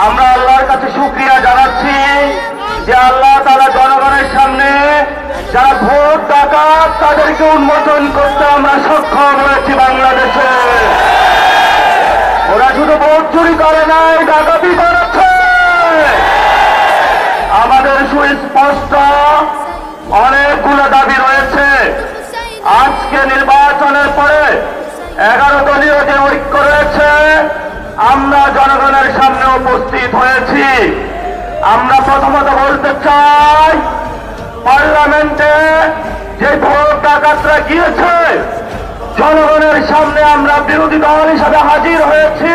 আমরা আল্লাহর কাছে শুকরিয়া জানাচ্ছি যে আল্লাহ তাআলা জনগণের সামনে যারা ভোট ডাকাত তাদেরকে উন্মোচন করতে আমরা সক্ষম হয়েছি। বাংলাদেশে ওরা শুধু ভোট চুরি করে নাই, ডাকাতি করেছে। আমাদের সুস্পষ্ট অনেকগুলো দাবি রয়েছে। আজকে নির্বাচনের পরে 11 দলীয় যে ঐক্য রয়েছে, আমরা জনগণের সামনে উপস্থিত হয়েছি। আমরা প্রথমত বলতে চাই, পার্লামেন্টে যে ভোট ডাকাতরা গিয়েছে, জনগণের সামনে আমরা বিরোধী দল হিসাবে হাজির হয়েছি।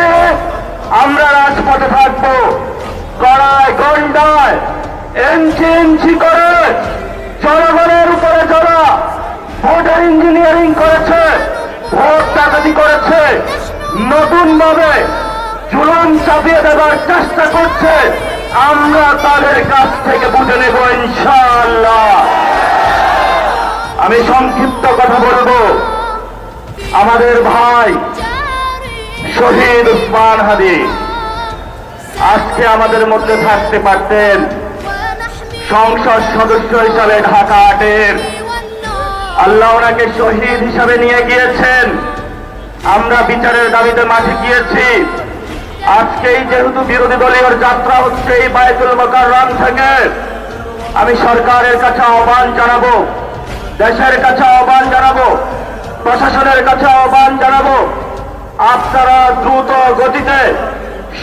আমরা রাজপথে থাকব, গড়ায় গন্ডায় ইঞ্চি ইঞ্চি করে জনগণের উপরে যারা ভোটার ইঞ্জিনিয়ারিং করেছে, ভোট ডাকাতি করেছে, নতুন ভাবে জুলুম চাপিয়ে দেওয়ার চেষ্টা করছে, আমরা তাদের কাছ থেকে বুঝে নেব ইনশাআল্লাহ। আমি সংক্ষিপ্ত কথা বলবো। আমাদের ভাই শহীদ উসমান হাদি আজকে আমাদের মধ্যে থাকতে পারতেন। সংসদ সদস্য হিসাবে ঢাকা 8-এর আল্লাহ ওনাকে শহীদ হিসাবে নিয়ে গিয়েছেন। আমরা বিচারের দাবিতে মাঠে গিয়েছি। আজকেই যেহেতু বিরোধী দলীয় যাত্রা হচ্ছে এই বায়তুল মুকাররম থেকে, আমি সরকারের কাছে আহ্বান জানাবো, দেশের কাছে আহ্বান জানাবো, প্রশাসনের কাছে আহ্বান জানাবো, আপনারা দ্রুত গতিতে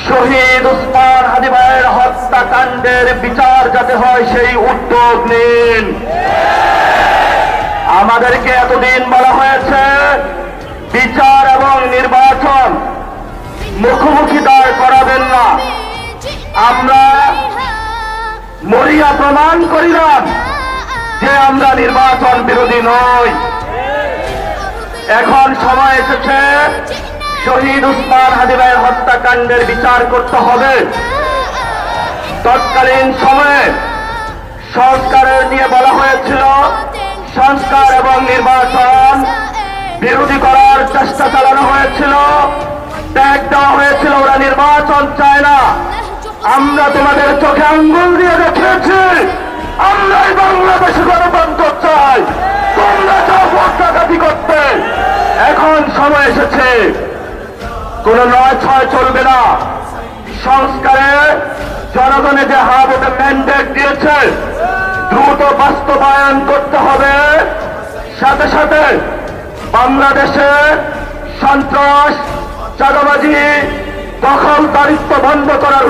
শহীদ উসমান হাদি ভাইয়ের হত্যাকাণ্ডের বিচার যাতে হয় সেই উদ্যোগ নিন। আমাদেরকে এতদিন বলা হয়েছে বিচার এবং নির্বাচন মুখোমুখি দাঁড় করাবেন না। আমরা মরিয়া প্রমাণ করিলাম যে আমরা নির্বাচন বিরোধী নই। এখন সময় এসেছে শহীদ উসমান হাদি ভাইয়ের হত্যাকাণ্ডের বিচার করতে হবে। তৎকালীন সময়ে সংস্কারের নিয়ে বলা হয়েছিল, সংস্কার এবং নির্বাচন বিরোধী করার চেষ্টা চালানো হয়েছিল, ট্যাগ দেওয়া হয়েছিল, ওরা নির্বাচন চায় না। আমরা তোমাদের চোখে আঙ্গুল দিয়ে দেখিয়েছি আমরাই বাংলাদেশে গণতন্ত্র চাই, তোমরা চাও ভোট ডাকাতি করতে। এখন সময় এসেছে, কোন 9-6 চলবে না। সংস্কারে জনগণে যে হাতে ম্যান্ডেট দিয়েছে দ্রুত বাস্তবায়ন করতে হবে। সাথে সাথে বাংলাদেশে সন্ত্রাস, চাঁদাবাজি, দখলদারিত্ব বন্ধ করার